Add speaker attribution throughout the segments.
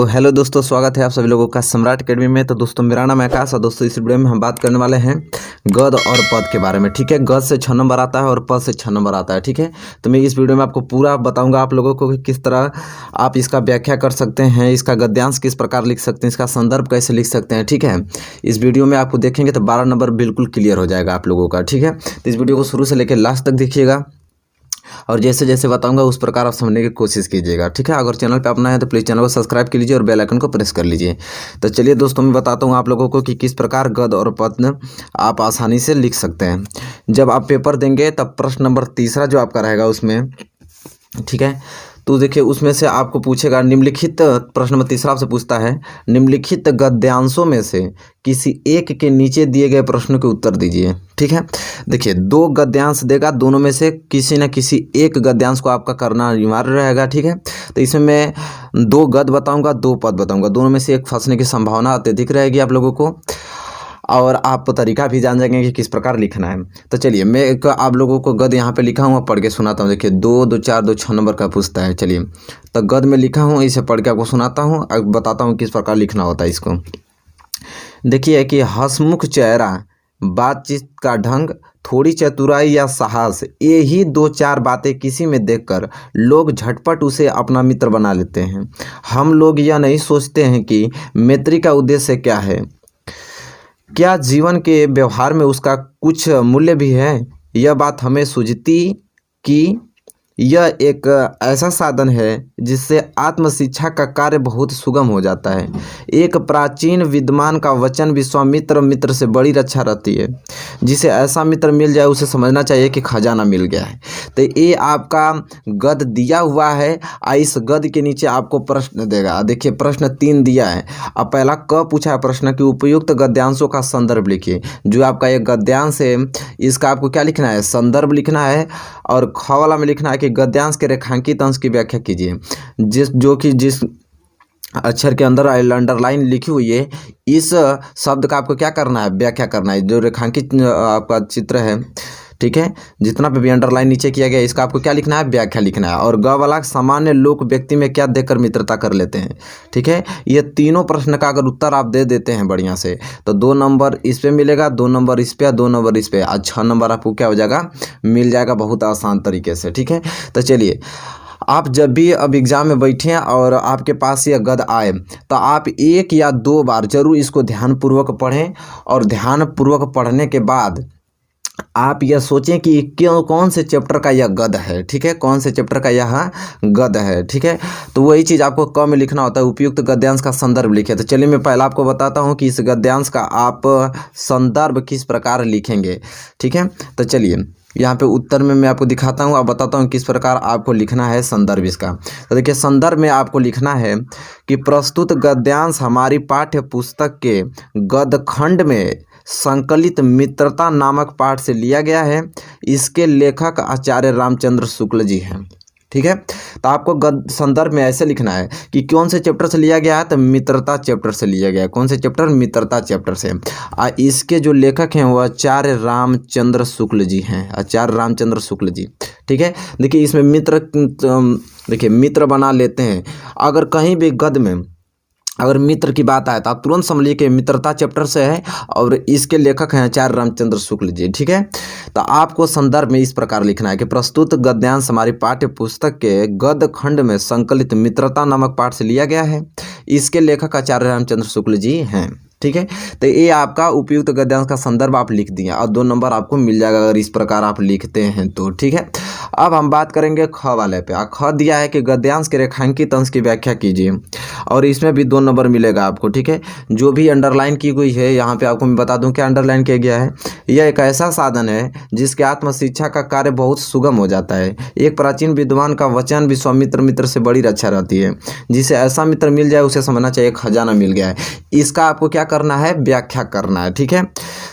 Speaker 1: Hello दोस्तों, स्वागत है आप सभी लोगों का सम्राट अकेडमी में। तो दोस्तों मेरा नाम है आकाश और दोस्तों इस वीडियो में हम बात करने वाले हैं गद और पद के बारे में। ठीक है, गद से 6 नंबर आता है और पद से 6 नंबर आता है। ठीक है, तो मैं इस वीडियो में आपको पूरा बताऊंगा आप लोगों को कि किस तरह आप इसका व्याख्या कर सकते हैं, इसका गद्यांश किस प्रकार लिख सकते हैं, इसका संदर्भ कैसे लिख सकते हैं। ठीक है, इस वीडियो में आपको देखेंगे तो 12 नंबर बिल्कुल क्लियर हो जाएगा आप लोगों का। ठीक है, तो इस वीडियो को शुरू से लेकर लास्ट तक देखिएगा और जैसे जैसे बताऊंगा उस प्रकार आप समझने की कोशिश कीजिएगा। ठीक है, अगर चैनल पे अपना है तो प्लीज़ चैनल को सब्सक्राइब कर लीजिए और बेल आइकन को प्रेस कर लीजिए। तो चलिए दोस्तों मैं बताता हूं आप लोगों को कि किस प्रकार गद और पद आप आसानी से लिख सकते हैं। जब आप पेपर देंगे तब प्रश्न नंबर 3 जो आपका रहेगा उसमें, ठीक है, तो देखिए उसमें से आपको पूछेगा निम्नलिखित, प्रश्न नंबर 3 आपसे पूछता है निम्नलिखित गद्यांशों में से किसी एक के नीचे दिए गए प्रश्न के उत्तर दीजिए। ठीक है, देखिए 2 गद्यांश देगा, दोनों में से किसी न किसी एक गद्यांश को आपका करना अनिवार्य रहेगा। ठीक है, तो इसमें मैं 2 गद बताऊंगा, 2 पद बताऊंगा, दोनों में से एक फंसने की संभावना अत्यधिक रहेगी आप लोगों को और आप तरीका भी जान जाएंगे कि किस प्रकार लिखना है। तो चलिए मैं एक आप लोगों को गद यहाँ पे लिखा हूँ, पढ़ के सुनाता हूँ। देखिए 2 2 4 2 6 नंबर का पूछता है। चलिए तो गद में लिखा हूँ, इसे पढ़ के आपको सुनाता हूँ, बताता हूँ किस प्रकार लिखना होता है इसको। देखिए कि हंसमुख चेहरा, बातचीत का ढंग, थोड़ी चतुराई या साहस, यही 2-4 बातें किसी में देखकर लोग झटपट उसे अपना मित्र बना लेते हैं। हम लोग यह नहीं सोचते हैं कि मैत्री का उद्देश्य क्या है, क्या जीवन के व्यवहार में उसका कुछ मूल्य भी है। यह बात हमें सूझती कि यह एक ऐसा साधन है जिससे आत्मशिक्षा का कार्य बहुत सुगम हो जाता है। एक प्राचीन विद्वान का वचन विश्वामित्र मित्र से बड़ी रक्षा रहती है। जिसे ऐसा मित्र मिल जाए उसे समझना चाहिए कि खजाना मिल गया है। तो ये आपका गद दिया हुआ है। इस गद के नीचे आपको प्रश्न देगा। देखिए प्रश्न 3 दिया है। अब पहला क पूछा है प्रश्न कि उपयुक्त गद्यांशों का संदर्भ लिखिए। जो आपका एक गद्यांश है इसका आपको क्या लिखना है, संदर्भ लिखना है। और ख वाला में लिखना है कि गद्यांश के रेखांकित अंश की व्याख्या कीजिए। जिस अक्षर के अंदर अंडरलाइन लिखी हुई है इस शब्द का आपको क्या करना है, व्याख्या करना है। जो रेखांकित आपका चित्र है, ठीक है, जितना पे भी अंडरलाइन नीचे किया गया इसका आपको क्या लिखना है, व्याख्या लिखना है। और ग वाला सामान्य लोक व्यक्ति में क्या देखकर मित्रता कर लेते हैं। ठीक है, ये तीनों प्रश्न का अगर उत्तर आप दे देते हैं बढ़िया से तो 2 नंबर इस पे मिलेगा, 2 नंबर इस पे, 2 नंबर इस पे, आज 6 नंबर आपको क्या हो जाएगा, मिल जाएगा बहुत आसान तरीके से। ठीक है, तो चलिए आप जब भी अब एग्ज़ाम में बैठें और आपके पास ये गद आए तो आप 1 या 2 बार जरूर इसको ध्यानपूर्वक पढ़ें। और ध्यानपूर्वक पढ़ने के बाद आप यह सोचें कि क्यों, कौन से चैप्टर का यह गद है। ठीक है, कौन से चैप्टर का यह गद है। ठीक है, तो वही चीज़ आपको क में लिखना होता है, उपयुक्त गद्यांश का संदर्भ लिखे। तो चलिए मैं पहला आपको बताता हूँ कि इस गद्यांश का आप संदर्भ किस प्रकार लिखेंगे। ठीक है, तो चलिए यहाँ पे उत्तर में मैं आपको दिखाता हूँ, अब बताता हूँ किस प्रकार आपको लिखना है संदर्भ इसका। तो देखिए संदर्भ में आपको लिखना है कि प्रस्तुत गद्यांश हमारी पाठ्य पुस्तक के गदखंड में संकलित मित्रता नामक पाठ से लिया गया है। इसके लेखक आचार्य रामचंद्र शुक्ल जी हैं। ठीक है, तो आपको संदर्भ में ऐसे लिखना है कि कौन से चैप्टर से लिया गया है, तो मित्रता चैप्टर से लिया गया है। कौन से चैप्टर, मित्रता चैप्टर से। इसके जो लेखक हैं वो आचार्य रामचंद्र शुक्ल जी हैं, आचार्य रामचंद्र शुक्ल जी। ठीक है, देखिए इसमें मित्र, देखिए मित्र बना लेते हैं। अगर कहीं भी गद में अगर मित्र की बात आए तो आप तुरंत समझिए कि मित्रता चैप्टर से है और इसके लेखक हैं आचार्य रामचंद्र शुक्ल जी। ठीक है, तो आपको संदर्भ में इस प्रकार लिखना है कि प्रस्तुत गद्यांश हमारी पाठ्य पुस्तक के गद खंड में संकलित मित्रता नामक पाठ से लिया गया है। इसके लेखक आचार्य रामचंद्र शुक्ल जी हैं। ठीक है, तो ये आपका उपयुक्त गद्यांश का संदर्भ आप लिख दिए और 2 नंबर आपको मिल जाएगा अगर इस प्रकार आप लिखते हैं तो। ठीक है, अब हम बात करेंगे ख वाले पे। ख दिया है कि गद्यांश के रेखांकित अंश की व्याख्या कीजिए और इसमें भी 2 नंबर मिलेगा आपको। ठीक है, जो भी अंडरलाइन की गई है यहाँ पे आपको मैं बता दूं क्या अंडरलाइन किया गया है। यह एक ऐसा साधन है जिसके आत्मशिक्षा का कार्य बहुत सुगम हो जाता है। एक प्राचीन विद्वान का वचन विश्वामित्र मित्र से बड़ी रक्षा रहती है। जिसे ऐसा मित्र मिल जाए उसे समझना चाहिए खजाना मिल गया है। इसका आपको क्या करना है, व्याख्या करना है। ठीक है,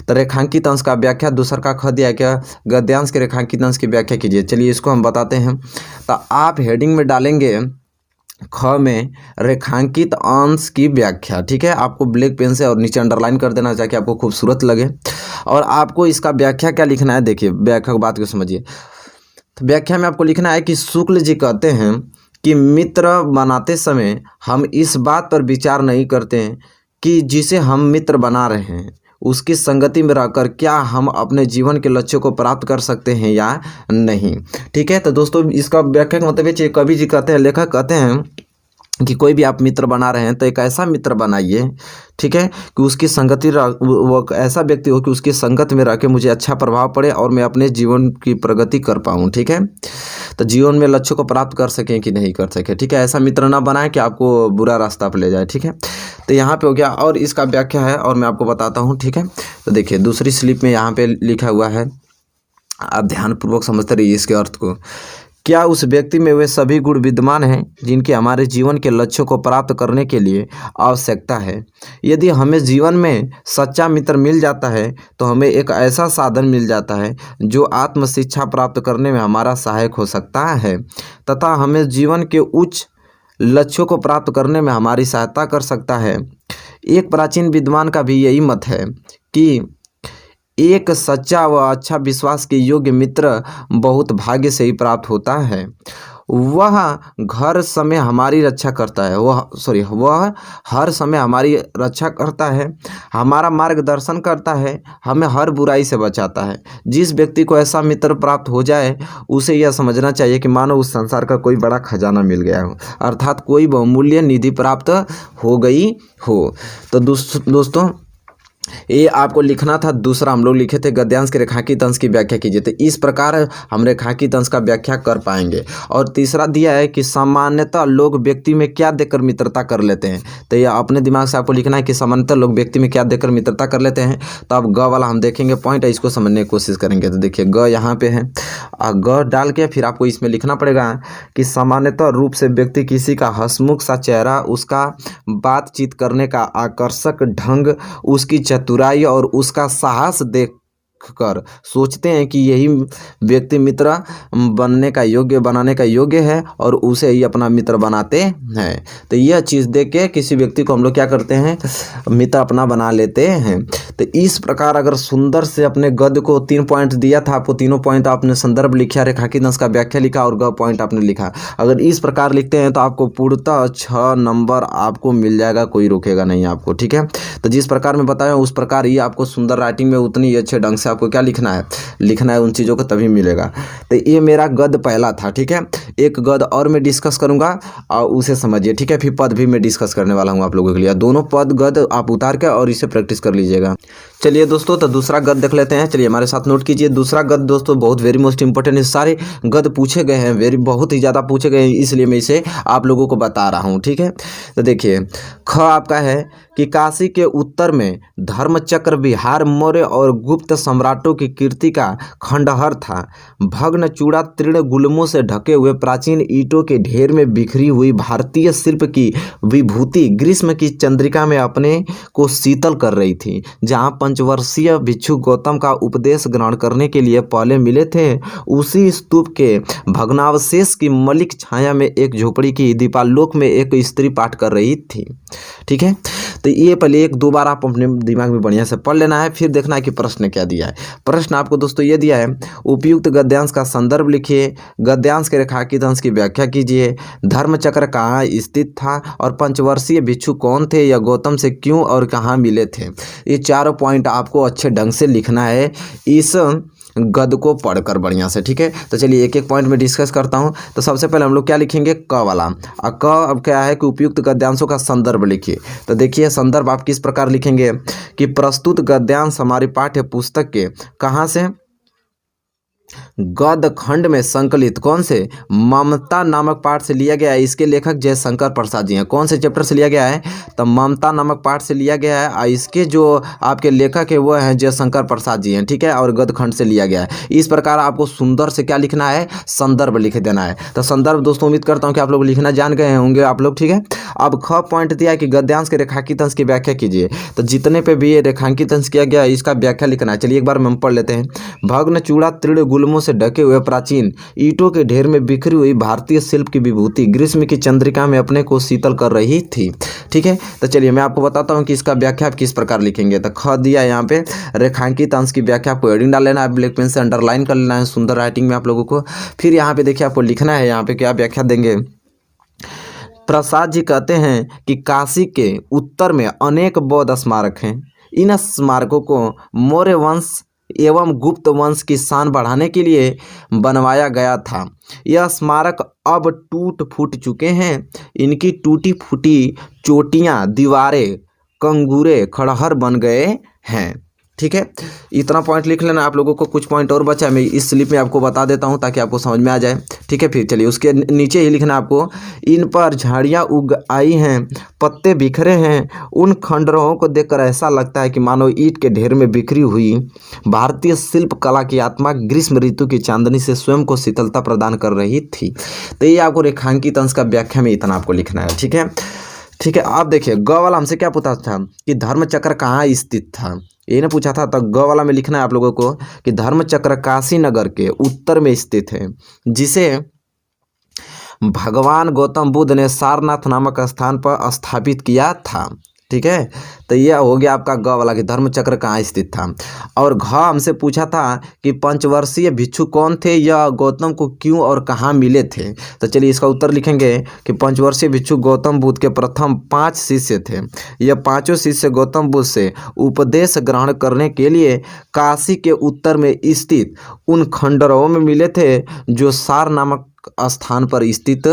Speaker 1: तो रेखांकित अंश का व्याख्या, दूसरा का ख दिया क्या, गद्यांश के रेखांकित अंश की व्याख्या कीजिए। चलिए इसको हम बताते हैं। तो आप हेडिंग में डालेंगे ख में रेखांकित अंश की व्याख्या। ठीक है, आपको ब्लैक पेन से और नीचे अंडरलाइन कर देना ताकि आपको खूबसूरत लगे। और आपको इसका व्याख्या क्या लिखना है, देखिए व्याख्या की बात को समझिए। तो व्याख्या में आपको लिखना है कि शुक्ल जी कहते हैं कि मित्र बनाते समय हम इस बात पर विचार नहीं करते हैं कि जिसे हम मित्र बना रहे हैं उसकी संगति में रहकर क्या हम अपने जीवन के लक्ष्यों को प्राप्त कर सकते हैं या नहीं। ठीक है, तो दोस्तों इसका व्याख्या का मतलब ये कवि जी कहते हैं, लेखक कहते हैं कि कोई भी आप मित्र बना रहे हैं तो एक ऐसा मित्र बनाइए, ठीक है, कि उसकी संगति वो ऐसा व्यक्ति हो कि उसकी संगत में रह के मुझे अच्छा प्रभाव पड़े और मैं अपने जीवन की प्रगति कर पाऊँ। ठीक है, तो जीवन में लक्ष्यों को प्राप्त कर सकें कि नहीं कर सकें। ठीक है, ऐसा मित्र ना बनाए कि आपको बुरा रास्ता पर ले जाए। ठीक है, तो यहाँ पे हो गया और इसका व्याख्या है और मैं आपको बताता हूँ। ठीक है, तो देखिए दूसरी स्लिप में यहाँ पे लिखा हुआ है, आप ध्यानपूर्वक समझते रहिए इसके अर्थ को। क्या उस व्यक्ति में वे सभी गुण विद्यमान हैं जिनकी हमारे जीवन के लक्ष्यों को प्राप्त करने के लिए आवश्यकता है। यदि हमें जीवन में सच्चा मित्र मिल जाता है तो हमें एक ऐसा साधन मिल जाता है जो आत्म शिक्षा प्राप्त करने में हमारा सहायक हो सकता है तथा हमें जीवन के उच्च लक्ष्यों को प्राप्त करने में हमारी सहायता कर सकता है। एक प्राचीन विद्वान का भी यही मत है कि एक सच्चा व अच्छा विश्वास के योग्य मित्र बहुत भाग्य से ही प्राप्त होता है। वह हर समय हमारी रक्षा करता है, वह हर समय हमारी रक्षा करता है, हमारा मार्गदर्शन करता है, हमें हर बुराई से बचाता है। जिस व्यक्ति को ऐसा मित्र प्राप्त हो जाए उसे यह समझना चाहिए कि मानो उस संसार का कोई बड़ा खजाना मिल गया हो, अर्थात कोई बहुमूल्य निधि प्राप्त हो गई हो। तो दोस्तों ये आपको लिखना था। दूसरा हम लोग लिखे थे गद्यांश के रेखांकित अंश की व्याख्या कीजिए, तो इस प्रकार हम रेखांकित अंश का व्याख्या कर पाएंगे। और तीसरा दिया है कि सामान्यतः लोग व्यक्ति में क्या देखकर मित्रता कर लेते हैं, तो यह अपने दिमाग से आपको लिखना है कि सामान्यतः लोग व्यक्ति में क्या देखकर मित्रता कर लेते हैं। तो अब ग वाला हम देखेंगे पॉइंट है, इसको समझने की कोशिश करेंगे। तो देखिए ग यहाँ पे है, ग डाल के फिर आपको इसमें लिखना पड़ेगा कि सामान्यतः रूप से व्यक्ति किसी का हंसमुख सा चेहरा, उसका बातचीत करने का आकर्षक ढंग, उसकी चतुराई और उसका साहस देखकर सोचते हैं कि यही व्यक्ति मित्र बनाने का योग्य है और उसे ही अपना मित्र बनाते हैं। तो यह चीज़ देख के किसी व्यक्ति को हम लोग क्या करते हैं, मित्र अपना बना लेते हैं। तो इस प्रकार अगर सुंदर से अपने गद्य को 3 पॉइंट दिया था आपको, तीनों पॉइंट आपने संदर्भ लिखा, रेखांकित अंश का व्याख्या लिखा और ग पॉइंट आपने लिखा। अगर इस प्रकार लिखते हैं तो आपको पूर्णतः 6 नंबर आपको मिल जाएगा, कोई रोकेगा नहीं आपको। ठीक है, तो जिस प्रकार मैं बताया उस प्रकार ही आपको सुंदर राइटिंग में उतनी ही अच्छे ढंग से आपको क्या लिखना है उन चीज़ों को, तभी मिलेगा। तो ये मेरा गद्य पहला था। ठीक है, एक गद्य और मैं डिस्कस करूंगा और उसे समझिए। ठीक है, फिर पद भी मैं डिस्कस करने वाला हूँ आप लोगों के लिए। दोनों पद गद्य आप उतार के और इसे प्रैक्टिस कर लीजिएगा। चलिए दोस्तों, तो दूसरा गद्य देख लेते हैं। चलिए हमारे साथ नोट कीजिए। दूसरा गद्य दोस्तों बहुत वेरी मोस्ट इंपॉर्टेंट है, सारे गद्य पूछे गए हैं, बहुत ही ज़्यादा पूछे गए हैं, इसलिए मैं इसे आप लोगों को बता रहा हूँ। ठीक है, तो देखिए ख आपका है कि काशी के उत्तर में धर्मचक्र विहार मौर्य और गुप्त सम्राटों की कीर्ति का खंडहर था। भग्न चूड़ा तीर्ण गुल्मों से ढके हुए प्राचीन ईंटों के ढेर में बिखरी हुई भारतीय शिल्प की विभूति ग्रीष्म की चंद्रिका में अपने को शीतल कर रही थी। जहाँ पंचवर्षीय भिक्षु गौतम का उपदेश ग्रहण करने के लिए पहले मिले थे, उसी स्तूप के भग्नावशेष की मलिक छाया में एक झोपड़ी की दीपालोक में एक स्त्री पाठ कर रही थी। ठीक है, तो ये पहले एक दो बार आप अपने दिमाग में बढ़िया से पढ़ लेना है, फिर देखना है कि प्रश्न क्या दिया है। प्रश्न आपको दोस्तों ये दिया है, उपयुक्त गद्यांश का संदर्भ लिखिए, गद्यांश के रेखांकित अंश की व्याख्या कीजिए, धर्मचक्र कहाँ स्थित था और पंचवर्षीय भिक्षु कौन थे या गौतम से क्यों और कहाँ मिले थे। ये चारों पॉइंट आपको अच्छे ढंग से लिखना है इस गद्य को पढ़कर बढ़िया से। ठीक है, तो चलिए एक एक पॉइंट में डिस्कस करता हूं। तो सबसे पहले हम लोग क्या लिखेंगे, क वाला। क अब क्या है कि उपयुक्त गद्यांशों का संदर्भ लिखिए। तो देखिए संदर्भ आप किस प्रकार लिखेंगे कि प्रस्तुत गद्यांश हमारी पाठ्य पुस्तक के कहाँ से, गद्य खंड में संकलित कौन से, ममता नामक पाठ से लिया गया है। इसके लेखक जयशंकर प्रसाद जी हैं। कौन से चैप्टर से लिया गया है, तो ममता नामक पाठ से लिया गया है और इसके जो आपके लेखक है वो हैं जयशंकर प्रसाद जी हैं। ठीक है, और गद्य खंड से लिया गया है। इस प्रकार आपको सुंदर से क्या लिखना है, संदर्भ लिख देना है। तो संदर्भ दोस्तों उम्मीद करता हूँ कि आप लोग लिखना जान गए होंगे आप लोग। ठीक है, अब ख पॉइंट दिया है कि गद्यांश के रेखांकित अंश की व्याख्या कीजिए। तो जितने पे भी ये रेखांकित अंश किया गया इसका व्याख्या लिखना है। चलिए एक बार हम पढ़ लेते हैं। भग्न चूड़ा तीर्ण गुल्मों से ढके हुए प्राचीन ईंटों के ढेर में बिखरी हुई भारतीय शिल्प की विभूति ग्रीष्म की चंद्रिका में अपने को शीतल कर रही थी। ठीक है, तो चलिए मैं आपको बताता हूँ कि इसका व्याख्या आप किस प्रकार लिखेंगे। तो ख दिया यहाँ पे रेखांकित अंश की व्याख्या आपको हेडिंग डाल लेना है, ब्लैक पेन से अंडरलाइन कर लेना है सुंदर राइटिंग में आप लोगों को। फिर यहाँ पे देखिए आपको लिखना है यहाँ पे क्या व्याख्या देंगे, प्रसाद जी कहते हैं कि काशी के उत्तर में अनेक बौद्ध स्मारक हैं। इन स्मारकों को मौर्य वंश एवं गुप्त वंश की शान बढ़ाने के लिए बनवाया गया था। यह स्मारक अब टूट फूट चुके हैं। इनकी टूटी फूटी चोटियां, दीवारें, कंगूरे, खड़हर बन गए हैं। ठीक है, इतना पॉइंट लिख लेना। आप लोगों को कुछ पॉइंट और बचा है, मैं इस स्लिप में आपको बता देता हूं ताकि आपको समझ में आ जाए। ठीक है, फिर चलिए उसके नीचे ही लिखना आपको, इन पर झाड़ियां उग आई हैं, पत्ते बिखरे हैं। उन खंडरों को देखकर ऐसा लगता है कि मानो ईंट के ढेर में बिखरी हुई भारतीय शिल्प कला की आत्मा ग्रीष्म ऋतु की चांदनी से स्वयं को शीतलता प्रदान कर रही थी। तो ये आपको रेखांकित अंश का व्याख्या में इतना आपको लिखना है। ठीक है, ठीक है। आप देखिए, ग वाला हमसे क्या पूछा था कि धर्मचक्र कहाँ स्थित था, ये ने पूछा था। तो ग वाला में लिखना है आप लोगों को कि धर्मचक्र काशी नगर के उत्तर में स्थित है, जिसे भगवान गौतम बुद्ध ने सारनाथ नामक स्थान पर स्थापित किया था। ठीक है, तो यह हो गया आपका ग वाला कि धर्मचक्र कहाँ स्थित था। और घ हमसे पूछा था कि पंचवर्षीय भिक्षु कौन थे, यह गौतम को क्यों और कहाँ मिले थे। तो चलिए इसका उत्तर लिखेंगे कि पंचवर्षीय भिक्षु गौतम बुद्ध के प्रथम 5 शिष्य थे। यह पांचों शिष्य गौतम बुद्ध से उपदेश ग्रहण करने के लिए काशी के उत्तर में स्थित उन खंडरों में मिले थे जो सार नामक स्थान पर स्थित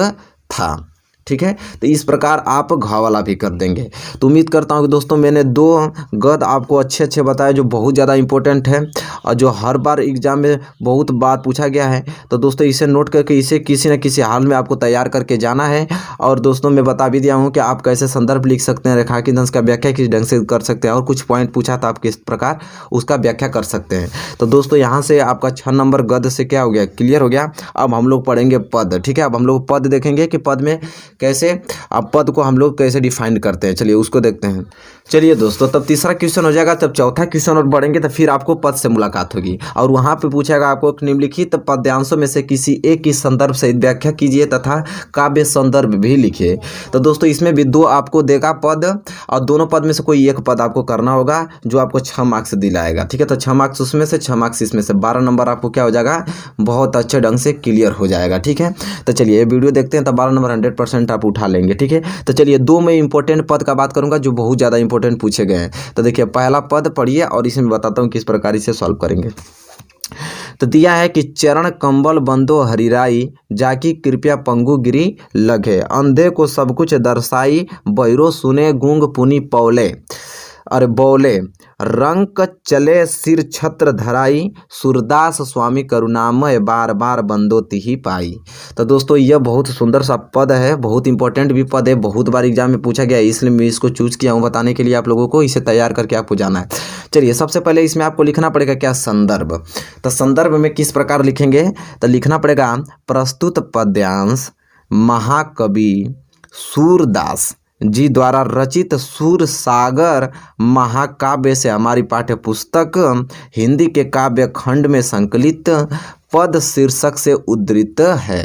Speaker 1: था। ठीक है, तो इस प्रकार आप घ वाला भी कर देंगे। तो उम्मीद करता हूँ कि दोस्तों मैंने 2 गद आपको अच्छे अच्छे बताए जो बहुत ज़्यादा इंपॉर्टेंट है और जो हर बार एग्जाम में बहुत बार पूछा गया है। तो दोस्तों इसे नोट करके इसे किसी न किसी हाल में आपको तैयार करके जाना है। और दोस्तों मैं बता भी दिया हूँ कि आप कैसे संदर्भ लिख सकते हैं, रेखांकित अंश का व्याख्या किस ढंग से कर सकते हैं, और कुछ पॉइंट पूछा था आप किस प्रकार उसका व्याख्या कर सकते हैं। तो दोस्तों यहाँ से आपका 6 नंबर गद से क्या हो गया, क्लियर हो गया। अब हम लोग पढ़ेंगे पद। ठीक है, अब हम लोग पद देखेंगे कि पद में कैसे अब पद को हम लोग कैसे डिफाइन करते हैं। चलिए उसको देखते हैं। चलिए दोस्तों, तब तीसरा क्वेश्चन हो जाएगा, तब चौथा क्वेश्चन और बढ़ेंगे तो फिर आपको पद से मुलाकात होगी और वहां पे पूछेगा आपको निम्नलिखित पद्यांशों में से किसी एक की संदर्भ सहित व्याख्या कीजिए तथा काव्य संदर्भ भी लिखिए। तो दोस्तों इसमें भी 2 आपको देगा पद और दोनों पद में से कोई एक पद आपको करना होगा जो आपको 6 मार्क्स दिलाएगा। ठीक है, तो 6 मार्क्स उसमें से, 6 मार्क्स इसमें से, 12 नंबर आपको क्या हो जाएगा, बहुत अच्छे ढंग से क्लियर हो जाएगा। ठीक है, तो चलिए ये वीडियो देखते हैं, तो 12 नंबर 100% आप उठा लेंगे। ठीक है, तो चलिए 2 में इंपॉर्टेंट पद का बात करूंगा जो बहुत ज़्यादा इंपॉर्टेंट पूछे गए हैं। तो देखिए पहला पद पढ़िए और इसमें बताता हूँ किस प्रकार इसे सॉल्व करेंगे। तो दिया है कि चरण कंबल बंदो हरिराई, जाकी कृपया पंगु गिरी लगे, अंधे को सब कुछ दर्शाई, बहिरो सुने गूंग पुनि पौले, अरे बौले, रंक चले सिर छत्र धराई, सूरदास स्वामी करुणामय, बार बार बंदो तिहि पाई। तो दोस्तों यह बहुत सुंदर सा पद है, बहुत इंपॉर्टेंट भी पद है, बहुत बार एग्जाम में पूछा गया है, इसलिए मैं इसको चूज किया हूँ बताने के लिए आप लोगों को। इसे तैयार करके आपको जाना है। चलिए सबसे पहले इसमें आपको लिखना पड़ेगा क्या, संदर्भ। तो संदर्भ में किस प्रकार लिखेंगे, तो लिखना पड़ेगा प्रस्तुत पद्यांश महाकवि सूरदास जी द्वारा रचित सूर सागर महाकाव्य से हमारी पाठ्य पुस्तक हिंदी के काव्य खंड में संकलित पद शीर्षक से उद्धृत है।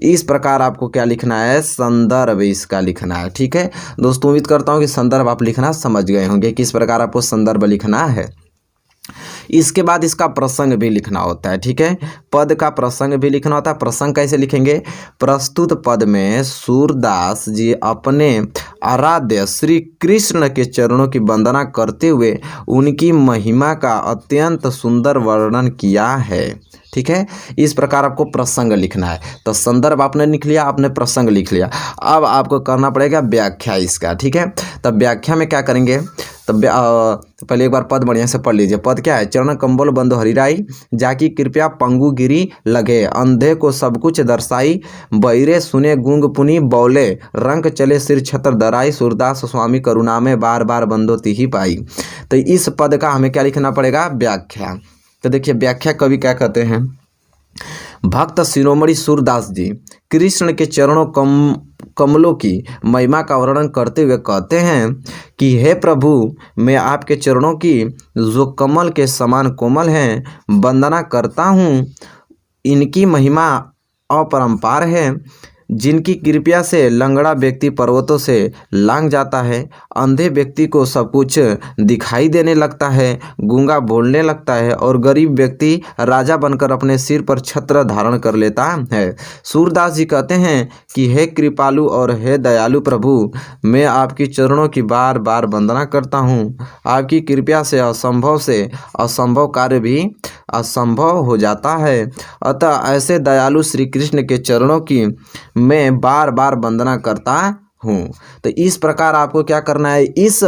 Speaker 1: इस प्रकार आपको क्या लिखना है, संदर्भ इसका लिखना है। ठीक है दोस्तों, उम्मीद करता हूँ कि संदर्भ आप लिखना समझ गए होंगे, किस प्रकार आपको संदर्भ लिखना है। इसके बाद इसका प्रसंग भी लिखना होता है। ठीक है, पद का प्रसंग भी लिखना होता है। प्रसंग कैसे लिखेंगे, प्रस्तुत पद में सूरदास जी अपने आराध्य श्री कृष्ण के चरणों की वंदना करते हुए उनकी महिमा का अत्यंत सुंदर वर्णन किया है। ठीक है, इस प्रकार आपको प्रसंग लिखना है। तो संदर्भ आपने लिख लिया, आपने प्रसंग लिख लिया। अब आपको करना पड़ेगा व्याख्या इसका। ठीक है, तब व्याख्या में क्या करेंगे, तब पहले एक बार पद बढ़िया से पढ़ लीजिए। पद क्या है, चरण कंबल बंदो हरिराई, जाकी कृपया पंगु गिरी लगे, अंधे को सब कुछ दर्शाई, बहिरे सुने गूंग पुनि बौले, रंक चले सिर छत्र धराई, सूरदास स्वामी करुणामय, बार बार बंदो तिहि पाई। तो इस पद का हमें क्या लिखना पड़ेगा, व्याख्या। तो देखिए व्याख्या कवि क्या कहते हैं, भक्त शिरोमणि सूरदास जी कृष्ण के चरणों कमलों की महिमा का वर्णन करते हुए कहते हैं कि हे प्रभु, मैं आपके चरणों की जो कमल के समान कोमल हैं वंदना करता हूँ। इनकी महिमा अपरंपार है। जिनकी कृपया से लंगड़ा व्यक्ति पर्वतों से लांघ जाता है, अंधे व्यक्ति को सब कुछ दिखाई देने लगता है, गूंगा बोलने लगता है और गरीब व्यक्ति राजा बनकर अपने सिर पर छत्र धारण कर लेता है। सूरदास जी कहते हैं कि हे कृपालु और हे दयालु प्रभु, मैं आपकी चरणों की बार बार वंदना करता हूँ। आपकी कृपया से असंभव कार्य भी असंभव हो जाता है। अतः ऐसे दयालु श्री कृष्ण के चरणों की मैं बार बार वंदना करता हूँ। तो इस प्रकार आपको क्या करना है, इस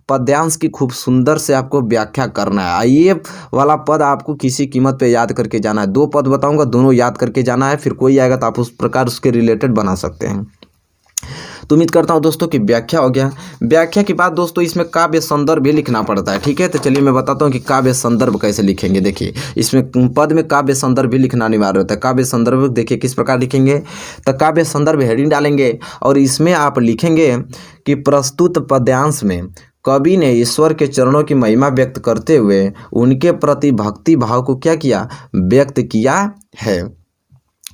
Speaker 1: पद्यांश की खूब सुंदर से आपको व्याख्या करना है। ये वाला पद आपको किसी कीमत पे याद करके जाना है। 2 पद बताऊंगा, दोनों याद करके जाना है, फिर कोई आएगा तो आप उस प्रकार उसके रिलेटेड बना सकते हैं। तो उम्मीद करता हूँ दोस्तों कि व्याख्या हो गया। व्याख्या के बाद दोस्तों इसमें काव्य संदर्भ भी लिखना पड़ता है, ठीक है। तो चलिए मैं बताता हूँ कि काव्य संदर्भ कैसे लिखेंगे। देखिए इसमें पद में काव्य संदर्भ भी लिखना अनिवार्य होता है। काव्य संदर्भ देखिए किस प्रकार लिखेंगे, तो काव्य संदर्भ हेडिंग डालेंगे और इसमें आप लिखेंगे कि प्रस्तुत पद्यांश में कवि ने ईश्वर के चरणों की महिमा व्यक्त करते हुए उनके प्रति भक्ति भाव को क्या किया, व्यक्त किया है।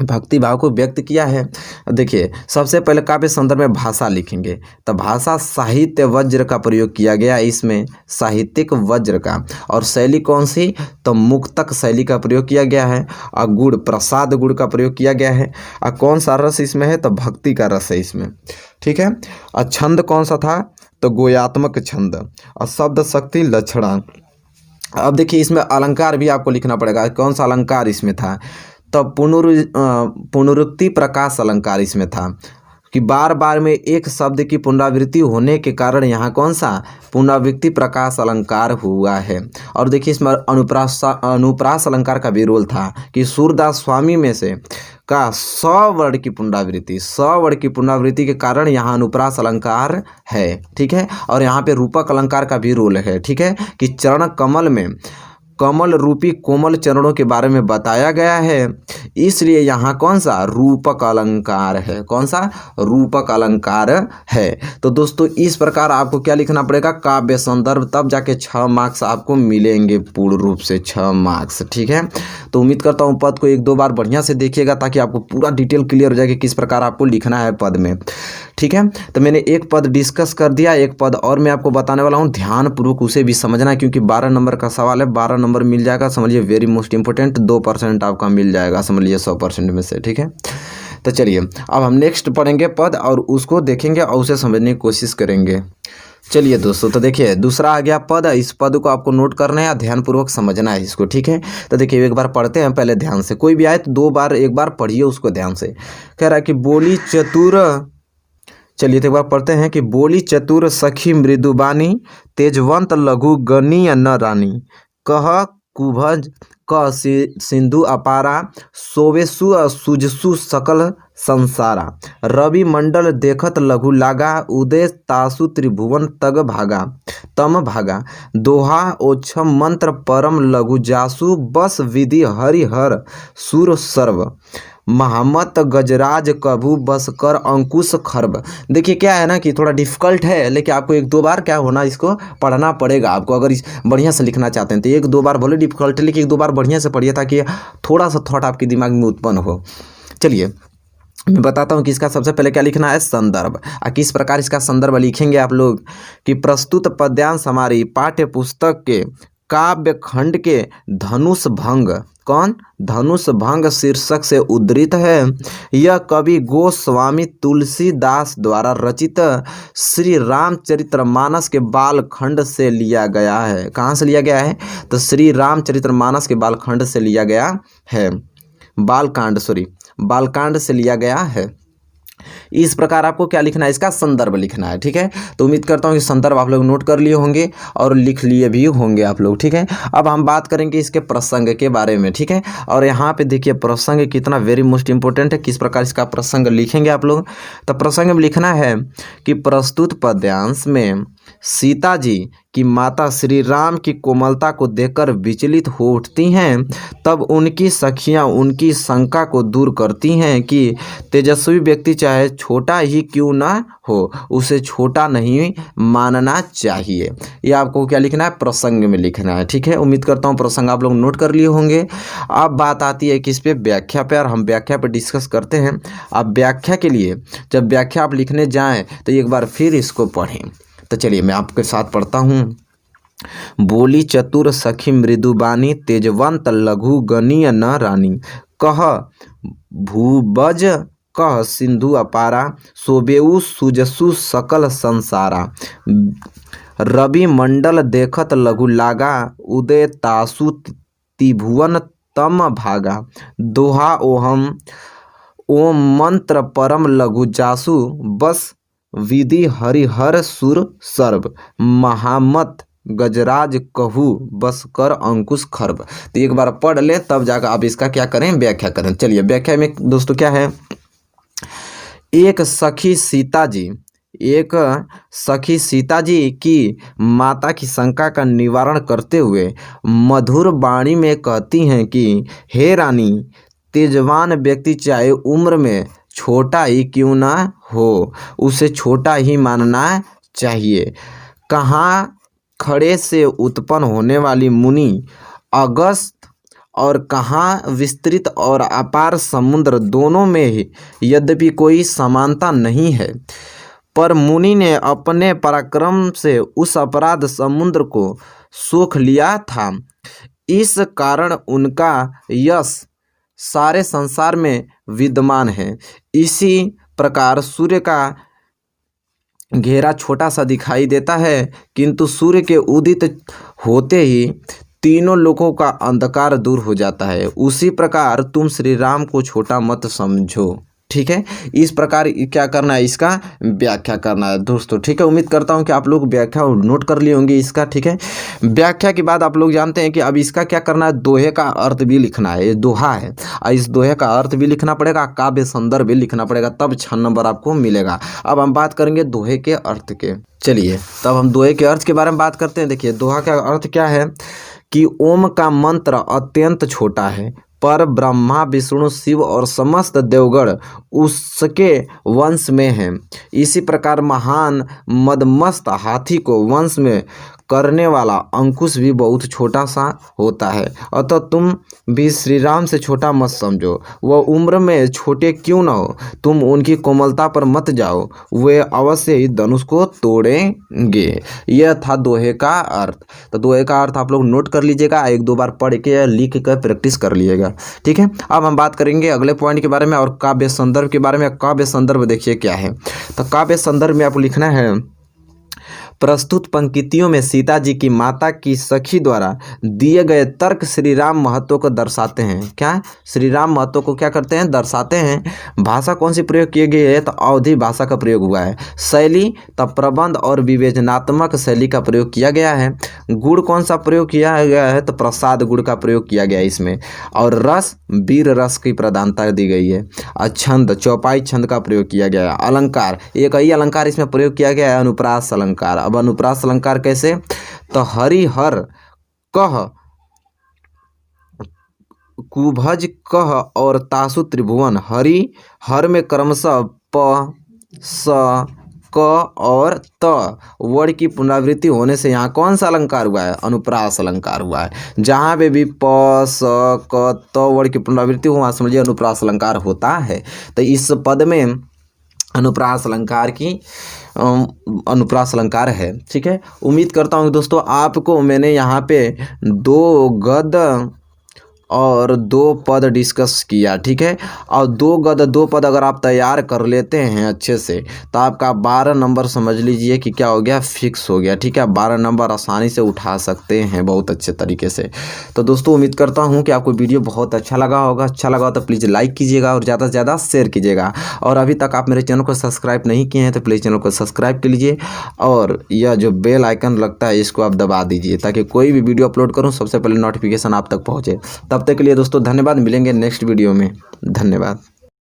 Speaker 1: भक्ति भाव को व्यक्त किया है। देखिए सबसे पहले काव्य संदर्भ में भाषा लिखेंगे, तो भाषा साहित्य वज्र का प्रयोग किया गया है इसमें, साहित्यिक वज्र का। और शैली कौन सी, तो मुक्तक शैली का प्रयोग किया गया है। और गुण प्रसाद गुण का प्रयोग किया गया है। और कौन सा रस इसमें है, तो भक्ति का रस है इसमें, ठीक है। और छंद कौन सा था, तो गोयात्मक छंद। और शब्द शक्ति लक्षणा। अब देखिए इसमें अलंकार भी आपको लिखना पड़ेगा। कौन सा अलंकार इसमें था, तो पुनरुक्ति प्रकाश अलंकार इसमें था कि बार बार में एक शब्द की पुनरावृत्ति होने के कारण यहाँ कौन सा पुनरावृत्ति प्रकाश अलंकार हुआ है। और देखिए इसमें अनुप्रास अलंकार का भी रोल था कि सूरदास स्वामी में से का 100 वर्ड की पुनरावृत्ति के कारण यहाँ अनुप्रास अलंकार है, ठीक है। और यहाँ पे रूपक अलंकार का भी रोल है, ठीक है, कि चरण कमल में कमल रूपी कोमल चरणों के बारे में बताया गया है, इसलिए यहाँ कौन सा रूपक अलंकार है, कौन सा रूपक अलंकार है। तो दोस्तों इस प्रकार आपको क्या लिखना पड़ेगा, काव्य संदर्भ, तब जाके 6 मार्क्स आपको मिलेंगे, पूर्ण रूप से 6 मार्क्स, ठीक है। तो उम्मीद करता हूँ पद को 1-2 बार बढ़िया से देखिएगा ताकि आपको पूरा डिटेल क्लियर हो जाए कि किस प्रकार आपको लिखना है पद में, ठीक है। तो मैंने एक पद डिस्कस कर दिया, एक पद और मैं आपको बताने वाला हूँ, ध्यानपूर्वक उसे भी समझना क्योंकि 12 नंबर का सवाल है, 12 नंबर मिल जाएगा, समझिए वेरी मोस्ट इंपॉर्टेंट। 2% आपका मिल जाएगा, समझिए 100% में से, ठीक है। तो चलिए अब हम नेक्स्ट पढ़ेंगे पद और उसको देखेंगे और उसे समझने की कोशिश करेंगे। चलिए दोस्तों, तो देखिए दूसरा आ गया पद। इस पद को आपको नोट करना है, ध्यानपूर्वक समझना है इसको, ठीक है। तो देखिए एक बार पढ़ते हैं पहले ध्यान से, कोई भी आए तो 2 बार एक बार पढ़िए उसको ध्यान से। कह रहा है कि बोली चतुर, चलिए तो एक बार पढ़ते हैं कि बोली चतुर सखी मृदुबानी, तेजवंत लघु गणीय न रानी, कह कुभज क सिंधु अपारा, सोवेसु सुजसु सकल संसारा, रवि मंडल देखत लघु लागा, उदय तासु त्रिभुवन तग भागा, तम भागा, दोहा ओछम मंत्र परम लघु जासु, बस विधि हरिहर सुर सर्व, महामत गजराज कभु बस कर अंकुश खर्ब। देखिए क्या है ना कि थोड़ा डिफिकल्ट है, लेकिन आपको 1-2 बार क्या होना, इसको पढ़ना पड़ेगा आपको अगर इस बढ़िया से लिखना चाहते हैं तो। 1-2 बार भले डिफिकल्ट है लेकिन 1-2 बार बढ़िया से पढ़िए ताकि थोड़ा सा थॉट आपके दिमाग में उत्पन्न हो। चलिए मैं बताता हूँ कि इसका सबसे पहले क्या लिखना है, संदर्भ। किस प्रकार इसका संदर्भ लिखेंगे आप लोग कि प्रस्तुत पद्यांश हमारी पाठ्य पुस्तक के काव्य खंड के धनुष भंग, कौन, धनुष भंग शीर्षक से उद्धृत है। यह कवि गोस्वामी तुलसीदास द्वारा रचित श्री रामचरितमानस के बाल खंड से लिया गया है। कहाँ से लिया गया है, तो श्री रामचरितमानस के बाल खंड से लिया गया है, बालकांड से लिया गया है। इस प्रकार आपको क्या लिखना है, इसका संदर्भ लिखना है, ठीक है। तो उम्मीद करता हूँ कि संदर्भ आप लोग नोट कर लिए होंगे और लिख लिए भी होंगे आप लोग, ठीक है। अब हम बात करेंगे इसके प्रसंग के बारे में, ठीक है। और यहाँ पे देखिए प्रसंग कितना वेरी मोस्ट इंपॉर्टेंट है, किस प्रकार इसका प्रसंग लिखेंगे आप लोग। तो प्रसंग में लिखना है कि प्रस्तुत पद्यांश में सीता जी की माता श्री राम की कोमलता को देखकर विचलित हो उठती हैं, तब उनकी सखियां उनकी शंका को दूर करती हैं कि तेजस्वी व्यक्ति चाहे छोटा ही क्यों ना हो उसे छोटा नहीं मानना चाहिए। ये आपको क्या लिखना है, प्रसंग में लिखना है। ठीक है, उम्मीद करता हूँ प्रसंग आप लोग नोट कर लिए होंगे। अब बात आती है किस पे, व्याख्या पे, और हम व्याख्या पे डिस्कस करते हैं। अब व्याख्या के लिए जब व्याख्या आप लिखने जाएं तो एक बार फिर इसको पढ़ें। तो चलिए मैं आपके साथ पढ़ता हूँ। बोली चतुर सखी मृदुबानी तेजवंत लघु गणीय न रानी। कह भूबज कह सिंधु अपारा सोबेउ सुजसु सकल संसारा। रवि मंडल देखत लघु लागा उदय तासु त्रिभुवन तम भागा। दोहा ओहम ओम मंत्र परम लघु जासु बस विधि हरिहर सुर सर्व। महामत गजराज कहू बस कर अंकुश खर्ब। तो एक बार पढ़ ले तब जाकर आप इसका क्या करें, व्याख्या करें। चलिए व्याख्या में दोस्तों क्या है, एक सखी सीता जी की माता की शंका का निवारण करते हुए मधुर वाणी में कहती हैं कि हे रानी, तेजवान व्यक्ति चाहे उम्र में छोटा ही क्यों ना हो उसे छोटा ही मानना चाहिए। कहाँ खड़े से उत्पन्न होने वाली मुनि अगस्त और कहाँ विस्तृत और अपार समुद्र, दोनों में ही यद्यपि कोई समानता नहीं है, पर मुनि ने अपने पराक्रम से उस अपराध समुद्र को सोख लिया था। इस कारण उनका यश सारे संसार में विद्यमान है। इसी प्रकार सूर्य का घेरा छोटा सा दिखाई देता है, किंतु सूर्य के उदित होते ही तीनों लोगों का अंधकार दूर हो जाता है। उसी प्रकार तुम श्री राम को छोटा मत समझो। ठीक है, इस प्रकार क्या करना है, इसका व्याख्या करना है दोस्तों। ठीक है, उम्मीद करता हूँ कि आप लोग व्याख्या नोट कर लिए होंगे इसका। ठीक है, व्याख्या के बाद आप लोग जानते हैं कि अब इसका क्या करना है, दोहे का अर्थ भी लिखना है। ये दोहा है और इस दोहे का अर्थ भी लिखना पड़ेगा, काव्य संदर्भ भी लिखना पड़ेगा, तब 6 नंबर आपको मिलेगा। अब हम बात करेंगे दोहे के अर्थ के। चलिए तब हम दोहे के अर्थ के बारे में बात करते हैं। देखिए दोहा का अर्थ क्या है कि ओम का मंत्र अत्यंत छोटा है, पर ब्रह्मा विष्णु शिव और समस्त देवगण उसके वंश में हैं। इसी प्रकार महान मदमस्त हाथी को वंश में करने वाला अंकुश भी बहुत छोटा सा होता है। अतः तुम भी श्री राम से छोटा मत समझो, वह उम्र में छोटे क्यों न हो, तुम उनकी कोमलता पर मत जाओ, वे अवश्य ही धनुष को तोड़ेंगे। यह था दोहे का अर्थ। तो दोहे का अर्थ आप लोग नोट कर लीजिएगा, 1-2 बार पढ़ के लिख कर प्रैक्टिस कर लीजिएगा। ठीक है, अब हम बात करेंगे अगले पॉइंट के बारे में और काव्य संदर्भ के बारे में। काव्य संदर्भ देखिए क्या है, तो काव्य संदर्भ में आपको लिखना है, प्रस्तुत पंक्तियों में सीता जी की माता की सखी द्वारा दिए गए तर्क श्री राम महत्व को दर्शाते हैं। क्या, श्री राम महत्व को क्या करते हैं, दर्शाते हैं। भाषा कौन सी प्रयोग की गई है, तो अवधि भाषा का प्रयोग हुआ है। शैली तब प्रबंध और विवेचनात्मक शैली का प्रयोग किया गया है। गुण कौन सा प्रयोग किया गया है, तो प्रसाद गुण का प्रयोग किया गया है इसमें। और रस वीर रस की प्रधानता दी गई है। और छंद चौपाई छंद का प्रयोग किया गया है। अलंकार, एक ही अलंकार इसमें प्रयोग किया गया है, अनुप्रास अलंकार। अब अनुप्रास अलंकार कैसे, तो हरिहर कह कुभज कह और तासु त्रिभुवन। हरि हर में क्रमशः प स क और त वर्ड की पुनरावृत्ति होने से यहाँ कौन सा अलंकार हुआ है, अनुप्रास अलंकार हुआ है। जहाँ पे भी प स क त वर्ड की पुनरावृत्ति हो वहाँ समझिए अनुप्रास अलंकार होता है। तो इस पद में अनुप्रास अलंकार है। ठीक है, उम्मीद करता हूँ दोस्तों आपको मैंने यहाँ पे 2 गद और 2 पद डिस्कस किया। ठीक है, और 2 गद 2 पद अगर आप तैयार कर लेते हैं अच्छे से तो आपका 12 नंबर समझ लीजिए कि क्या हो गया, फिक्स हो गया। ठीक है, 12 नंबर आसानी से उठा सकते हैं बहुत अच्छे तरीके से। तो दोस्तों उम्मीद करता हूं कि आपको वीडियो बहुत अच्छा लगा होगा। अच्छा लगा तो प्लीज़ लाइक कीजिएगा और ज़्यादा से ज़्यादा शेयर कीजिएगा। और अभी तक आप मेरे चैनल को सब्सक्राइब नहीं किए हैं तो प्लीज़ चैनल को सब्सक्राइब कर लीजिए और यह जो बेल आइकन लगता है इसको आप दबा दीजिए ताकि कोई भी वीडियो अपलोड करूँ सबसे पहले नोटिफिकेशन आप तक पहुँचे। तब तक के लिए दोस्तों धन्यवाद, मिलेंगे नेक्स्ट वीडियो में। धन्यवाद।